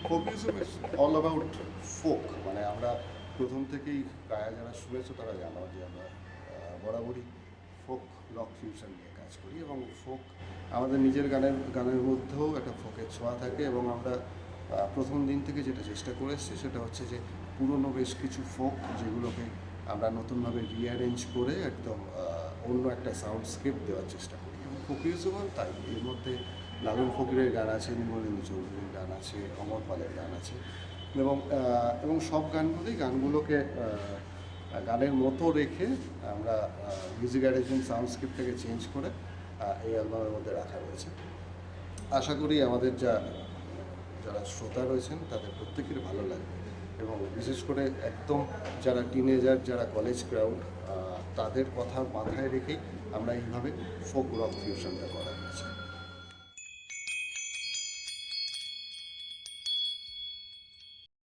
ফোকিজম is all about folk, মানে আমরা প্রথম থেকেই গায়ে যারা শুনেছো তারা জানো যে আমরা বরাবরই ফোক রক ফিউশন নিয়ে কাজ করি, এবং ফোক আমাদের নিজের গানের মধ্যেও একটা ফোকের ছোঁয়া থাকে। এবং আমরা প্রথম দিন থেকে যেটা চেষ্টা করে এসেছি সেটা হচ্ছে যে পুরনো বেশ কিছু ফোক যেগুলোকে আমরা নতুনভাবে রিঅ্যারেঞ্জ করে একদম অন্য একটা সাউন্ডস্কেপ দেওয়ার চেষ্টা করি। এবং ফোকিজমও তাই, এর মধ্যে লালন ফকিরের গান আছে, নির্মলেন্দু চৌধুরীর গান আছে, অমর পালের গান আছে, এবং এবং সব গানগুলোকে গানের মতো রেখে আমরা মিউজিক অ্যারেঞ্জমেন্ট সাউন্ডস্কেপটাকে চেঞ্জ করে এই অ্যালবামের মধ্যে রাখা রয়েছে। আশা করি আমাদের যারা শ্রোতা রয়েছেন তাদের প্রত্যেকের ভালো লাগবে, এবং বিশেষ করে একদম যারা টিনেজার, যারা কলেজ ক্রাউড, তাদের কথা মাথায় রেখেই আমরা এইভাবে ফোক রক ফিউশনটা করা হয়েছে।